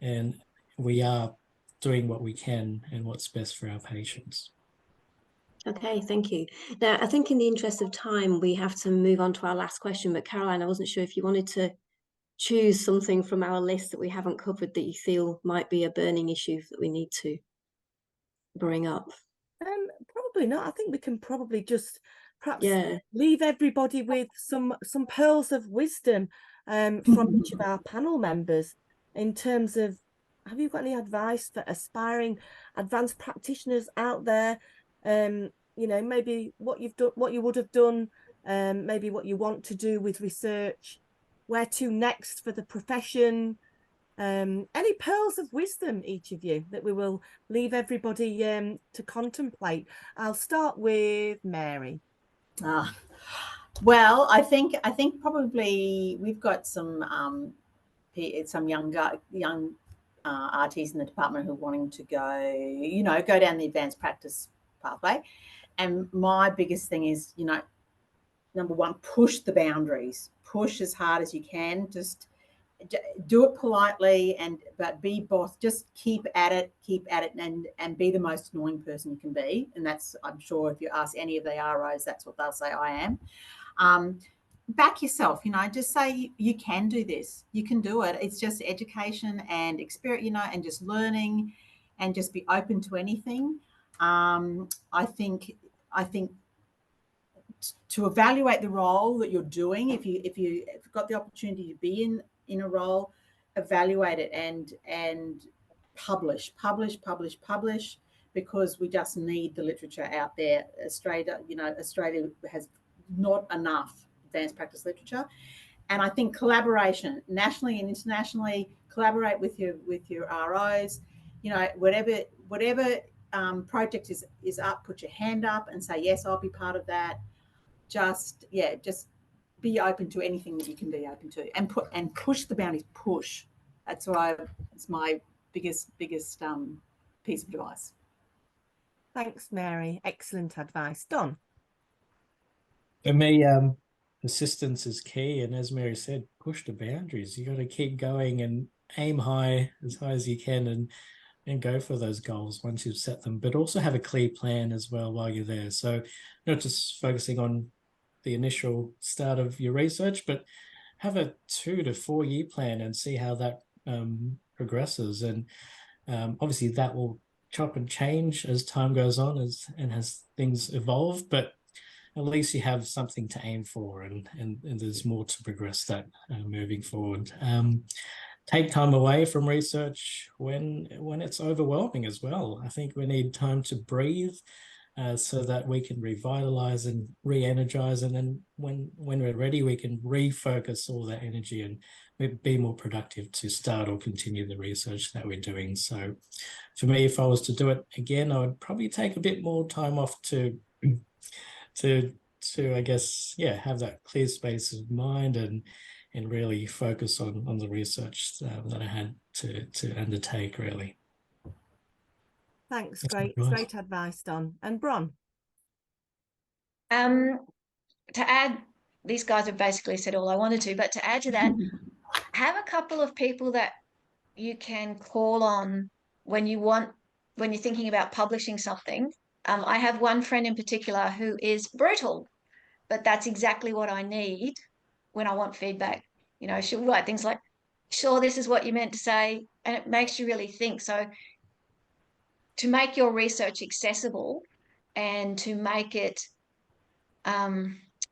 Speaker 4: and we are doing what we can and what's best for our patients.
Speaker 6: Okay, thank you. Now, I think in the interest of time, we have to move on to our last question. But Caroline, I wasn't sure if you wanted to choose something from our list that we haven't covered that you feel might be a burning issue that we need to bring up.
Speaker 2: Probably not. I think we can probably just perhaps
Speaker 6: Yeah.
Speaker 2: leave everybody with some pearls of wisdom from each of our panel members in terms of, have you got any advice for aspiring advanced practitioners out there? Maybe what you've done, what you would have done, maybe what you want to do with research, where to next for the profession. Any pearls of wisdom, each of you, that we will leave everybody to contemplate? I'll start with Mary.
Speaker 5: Well, I think probably we've got some young RTs in the department who are wanting to go down the advanced practice pathway. And my biggest thing is, number one, push the boundaries, push as hard as you can. Just do it politely, but be boss. Just keep at it, and be the most annoying person you can be. And that's, I'm sure, if you ask any of the ROs, that's what they'll say I am. Back yourself, just say you can do this, you can do it. It's just education and experience, and just learning, and just be open to anything. I think to evaluate the role that you're doing, if you've got the opportunity to be in a role, evaluate it and publish, because we just need the literature out there. Australia has not enough advanced practice literature. And I think collaboration, nationally and internationally, collaborate with your ROs. Whatever project is up, put your hand up and say, yes, I'll be part of that. Just be open to anything that you can be open to, and push the boundaries. Push. It's my biggest piece of advice.
Speaker 2: Thanks, Mary. Excellent advice. Don.
Speaker 4: For me, persistence is key, and as Mary said, push the boundaries. You got to keep going and aim high as you can, and go for those goals once you've set them, but also have a clear plan as well while you're there. So not just focusing on the initial start of your research, but have a 2 to 4 year plan and see how that progresses. And obviously that will chop and change as time goes on and as things evolve, but at least you have something to aim for, and there's more to progress that moving forward. Take time away from research when it's overwhelming as well. I think we need time to breathe so that we can revitalize and re-energize, and then when we're ready, we can refocus all that energy and be more productive to start or continue the research that we're doing. So for me, if I was to do it again, I would probably take a bit more time off to I guess, have that clear space of mind and really focus on the research that I had to undertake, really.
Speaker 2: Thanks.
Speaker 4: That's
Speaker 2: Great advice, Don. And Bron.
Speaker 3: To add, these guys have basically said all I wanted to, but to add to that, have a couple of people that you can call on when you're thinking about publishing something. I have one friend in particular who is brutal, but that's exactly what I need when I want feedback. She'll write things like, sure, this is what you meant to say, and it makes you really think. So to make your research accessible and to make it so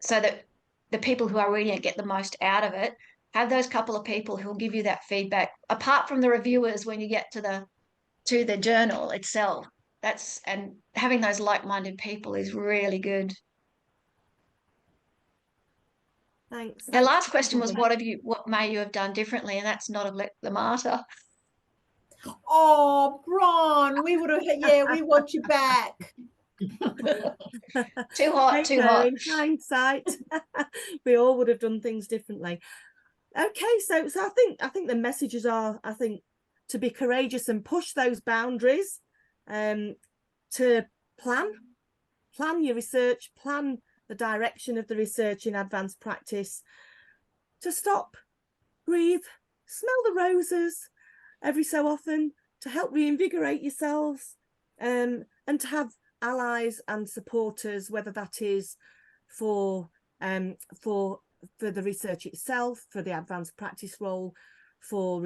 Speaker 3: that the people who are reading it get the most out of it, have those couple of people who'll give you that feedback, apart from the reviewers when you get to to the journal itself. And having those like-minded people is really good.
Speaker 2: Thanks.
Speaker 3: The last question was, what may you have done differently? And that's not have let the martyr.
Speaker 5: Oh, Bron, we would have, yeah, we want you back.
Speaker 3: Too hot, too hot.
Speaker 2: In hindsight, we all would have done things differently. Okay, so I think the messages are, to be courageous and push those boundaries, to plan your research, plan the direction of the research in advanced practice, to stop, breathe, smell the roses every so often, to help reinvigorate yourselves, and to have allies and supporters, whether that is for the research itself, for the advanced practice role, for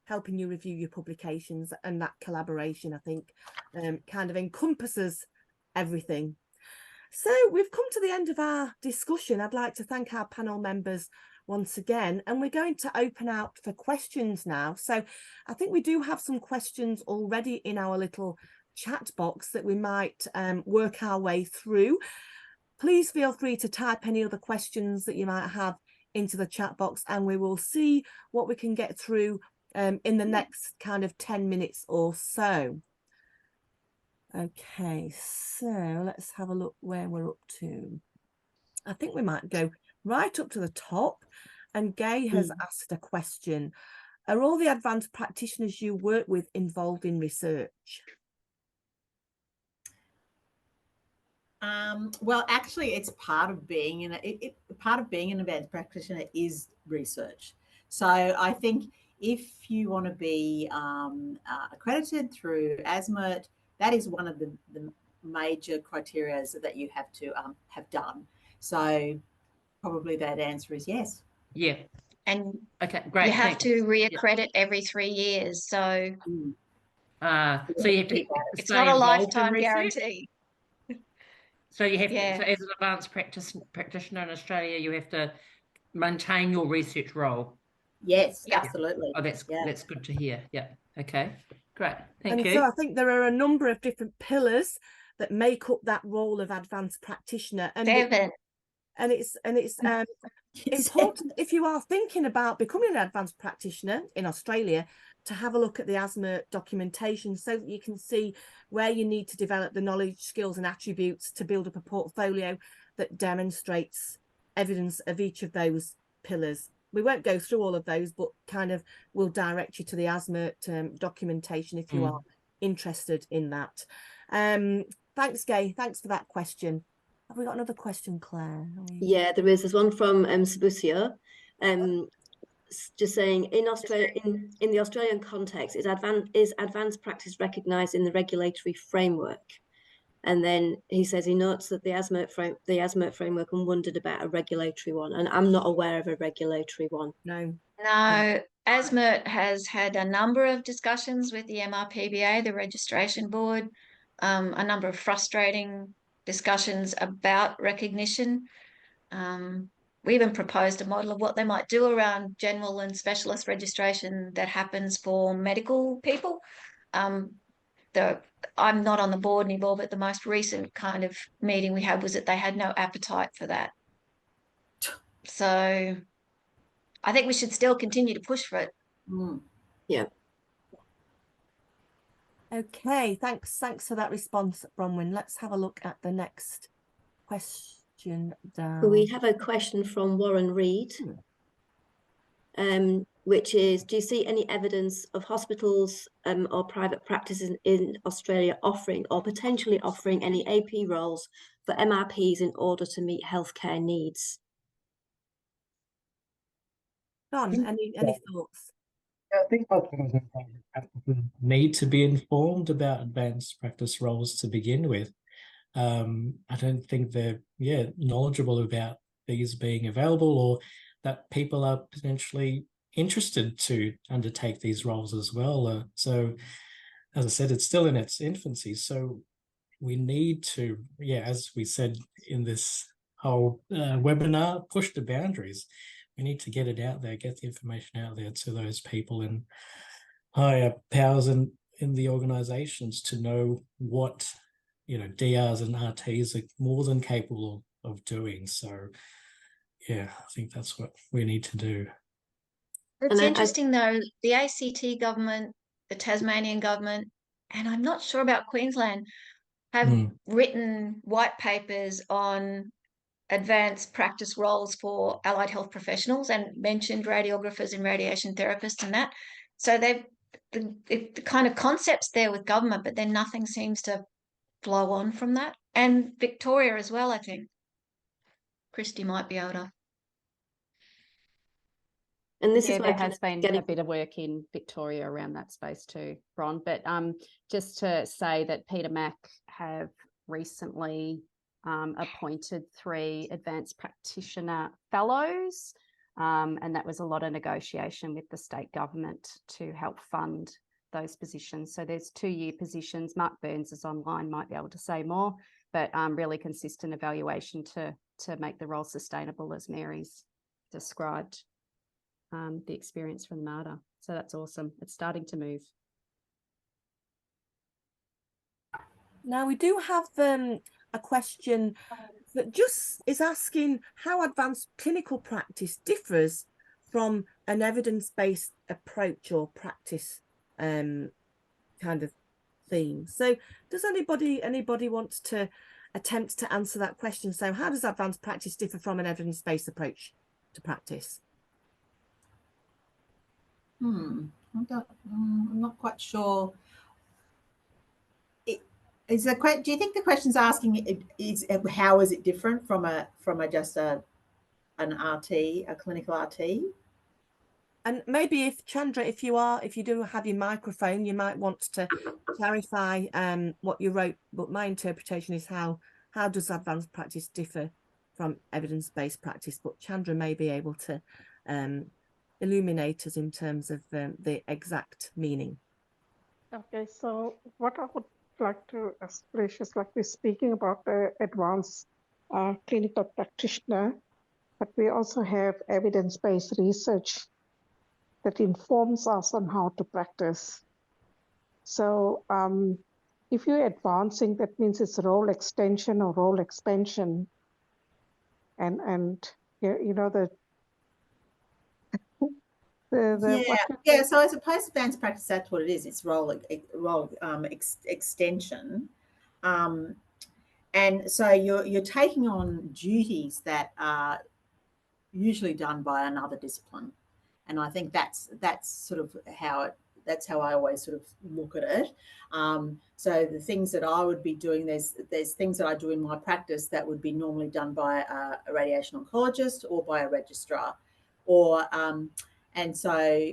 Speaker 2: helping you review your publications. And that collaboration, I think, kind of encompasses everything. So we've come to the end of our discussion. I'd like to thank our panel members once again, and we're going to open out for questions now. So I think we do have some questions already in our little chat box that we might work our way through. Please feel free to type any other questions that you might have into the chat box, and we will see what we can get through in the next kind of 10 minutes or so. Okay, so let's have a look where we're up to. I think we might go right up to the top, and Gay has asked a question. Are all the advanced practitioners you work with involved in research?
Speaker 5: Well, actually, it's part of being an advanced practitioner is research. So I think if you want to be accredited through ANZMRRN, that is one of the major criteria that you have to have done. So probably that answer is yes.
Speaker 8: Yeah.
Speaker 3: And
Speaker 8: okay, great.
Speaker 3: You have to reaccredit every 3 years. So
Speaker 8: so you have to
Speaker 3: it's not a lifetime guarantee.
Speaker 8: So you have to, so as an advanced practitioner in Australia, you have to maintain your research role.
Speaker 5: Yes, absolutely.
Speaker 8: Oh, that's good to hear. Yeah. Okay. Great. Thank you.
Speaker 2: So I think there are a number of different pillars that make up that role of advanced practitioner. And it's important, if you are thinking about becoming an advanced practitioner in Australia, to have a look at the ANZMRRN documentation so that you can see where you need to develop the knowledge, skills and attributes to build up a portfolio that demonstrates evidence of each of those pillars. We won't go through all of those, but kind of will direct you to the ANZMRRN documentation if you are interested in that. Thanks, Gay. Thanks for that question. Have we got another question, Claire?
Speaker 6: Yeah, there is. There's one from Sabucio, just saying, in Australia, in the Australian context, is advanced practice recognised in the regulatory framework? And then he says he notes that the ANZMRRN framework, and wondered about a regulatory one. And I'm not aware of a regulatory one.
Speaker 3: No, ANZMRRN has had a number of discussions with the MRPBA, the registration board, a number of frustrating discussions about recognition. We even proposed a model of what they might do around general and specialist registration that happens for medical people. I'm not on the board anymore, but the most recent kind of meeting we had was that they had no appetite for that. So I think we should still continue to push for it.
Speaker 6: Yeah.
Speaker 2: Okay, thanks for that response, Bronwyn. Let's have a look at the next question down.
Speaker 6: We have a question from Warren Reed, which is, do you see any evidence of hospitals or private practices in Australia offering or potentially offering any AP roles for MRPs in order to meet healthcare needs?
Speaker 2: Don, any thoughts?
Speaker 4: I think hospitals need to be informed about advanced practice roles to begin with. I don't think they're knowledgeable about these being available, or that people are potentially interested to undertake these roles as well. So, as I said, it's still in its infancy. So we need to, as we said in this whole webinar, push the boundaries. We need to get it out there, get the information out there to those people in higher powers. And in the organizations to know what, DRs and RTs are more than capable of doing. So, yeah, I think that's what we need to do.
Speaker 3: It's interesting though, the ACT government, the Tasmanian government, and I'm not sure about Queensland, have written white papers on advanced practice roles for allied health professionals and mentioned radiographers and radiation therapists and that. So they've the kind of concepts there with government, but then nothing seems to flow on from that. And Victoria as well, I think. Christy might be able to.
Speaker 6: And this is
Speaker 7: there has been a bit of work in Victoria around that space too, Bron. But just to say that Peter Mac have recently appointed 3 advanced practitioner fellows, and that was a lot of negotiation with the state government to help fund those positions. So there's 2-year positions. Mark Burns is online, might be able to say more, but really consistent evaluation to make the role sustainable, as Mary's described. The experience from MARTA. So that's awesome. It's starting to move.
Speaker 2: Now we do have a question that just is asking how advanced clinical practice differs from an evidence-based approach or practice kind of theme. So does anybody want to attempt to answer that question? So how does advanced practice differ from an evidence-based approach to practice?
Speaker 5: I'm not quite sure. Do you think the question's asking is how is it different from just an RT, a clinical RT?
Speaker 2: And maybe if Chandra, if you do have your microphone, you might want to clarify what you wrote. But my interpretation is how does advanced practice differ from evidence-based practice? But Chandra may be able to illuminate us in terms of the exact meaning.
Speaker 9: Okay, so what I would like to establish is, like, we're speaking about the advanced clinical practitioner, but we also have evidence-based research that informs us on how to practice. So if you're advancing, that means it's role extension or role expansion. And
Speaker 5: So I suppose advanced practice, that's what it is. It's role extension, and so you're taking on duties that are usually done by another discipline, and I think that's sort of how I always sort of look at it. So the things that I would be doing, there's things that I do in my practice that would be normally done by a radiation oncologist or by a registrar, or and so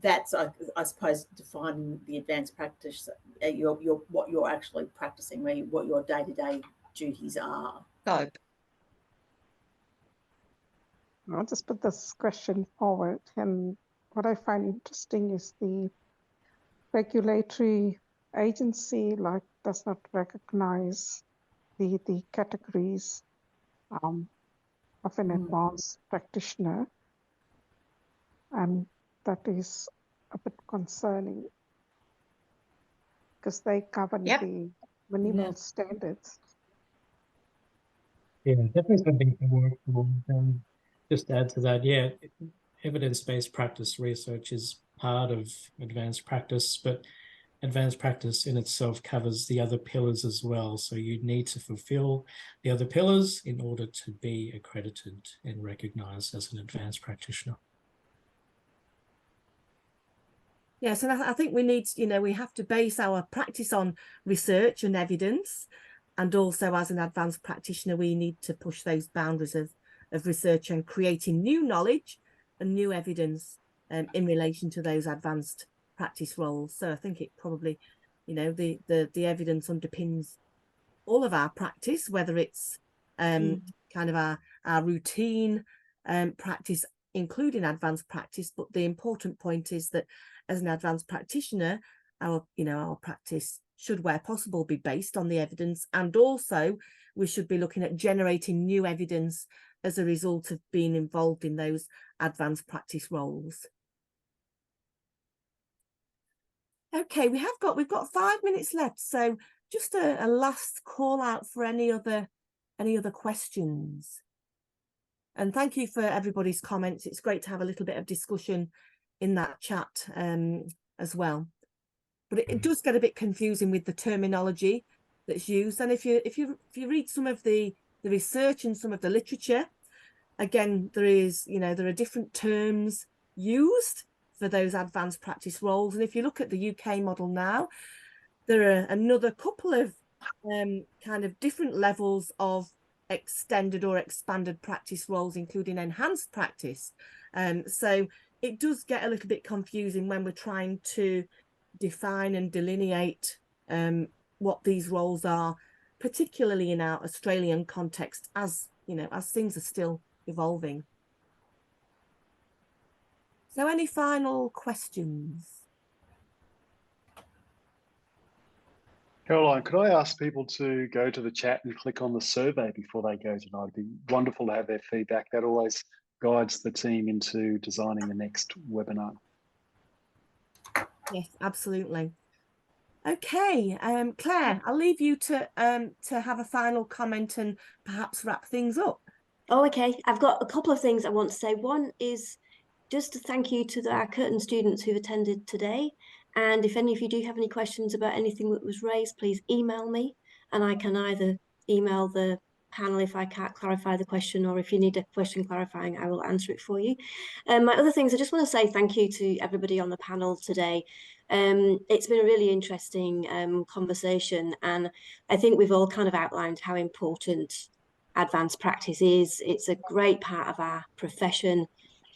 Speaker 5: that's, I suppose, defining the advanced practice, what you're actually practicing, what your day-to-day duties are.
Speaker 3: Scope.
Speaker 9: I'll just put this question forward. And what I find interesting is the regulatory agency does not recognize the categories of an advanced practitioner. And that is a bit concerning because they cover the minimal standards.
Speaker 4: Yeah, definitely something to work for. And just to add to that, yeah, evidence-based practice research is part of advanced practice, but advanced practice in itself covers the other pillars as well. So you need to fulfill the other pillars in order to be accredited and recognized as an advanced practitioner.
Speaker 2: Yes, and I think we need, we have to base our practice on research and evidence. And also as an advanced practitioner, we need to push those boundaries of research and creating new knowledge and new evidence in relation to those advanced practice roles. So I think it probably, the evidence underpins all of our practice, whether it's kind of our routine practice, including advanced practice. But the important point is that as an advanced practitioner, our practice should, where possible, be based on the evidence, and also we should be looking at generating new evidence as a result of being involved in those advanced practice roles. Okay, we've got 5 minutes left, so just a last call out for any other questions. And thank you for everybody's comments. It's great to have a little bit of discussion in that chat as well. But it does get a bit confusing with the terminology that's used. And if you read some of the research and some of the literature, again, there are different terms used for those advanced practice roles. And if you look at the UK model now, there are another couple of kind of different levels of extended or expanded practice roles, including enhanced practice. So it does get a little bit confusing when we're trying to define and delineate what these roles are, particularly in our Australian context, as things are still evolving. So any final questions?
Speaker 1: Caroline, could I ask people to go to the chat and click on the survey before they go tonight? It'd be wonderful to have their feedback. That always guides the team into designing the next webinar.
Speaker 2: Yes, absolutely. Okay, Claire, I'll leave you to have a final comment and perhaps wrap things up.
Speaker 6: Oh, okay. I've got a couple of things I want to say. One is just to thank you to our Curtin students who've attended today. And if any of you do have any questions about anything that was raised, please email me, and I can either email the panel if I can't clarify the question, or if you need a question clarifying, I will answer it for you. My other things, I just want to say thank you to everybody on the panel today. It's been a really interesting conversation, and I think we've all kind of outlined how important advanced practice is. It's a great part of our profession.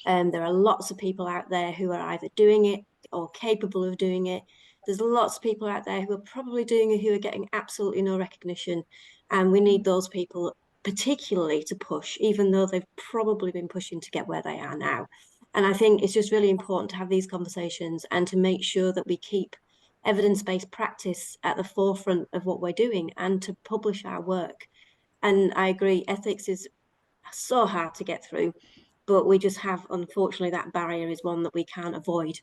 Speaker 6: There are lots of people out there who are either doing it or capable of doing it. There's lots of people out there who are probably doing it who are getting absolutely no recognition. And we need those people particularly to push, even though they've probably been pushing to get where they are now. And I think it's just really important to have these conversations and to make sure that we keep evidence-based practice at the forefront of what we're doing and to publish our work. And I agree, ethics is so hard to get through, but we just have, unfortunately, that barrier is one that we can't avoid.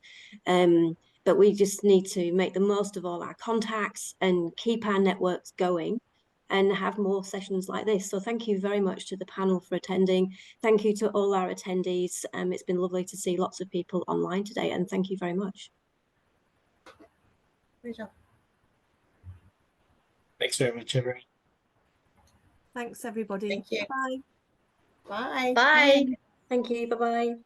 Speaker 6: But we just need to make the most of all our contacts and keep our networks going and have more sessions like this. So thank you very much to the panel for attending. Thank you to all our attendees. It's been lovely to see lots of people online today, and thank you very much.
Speaker 5: Pleasure.
Speaker 4: Thanks very much, everyone.
Speaker 2: Thanks, everybody.
Speaker 5: Thank you.
Speaker 2: Bye.
Speaker 5: Bye.
Speaker 3: Bye.
Speaker 6: Thank you. Bye-bye.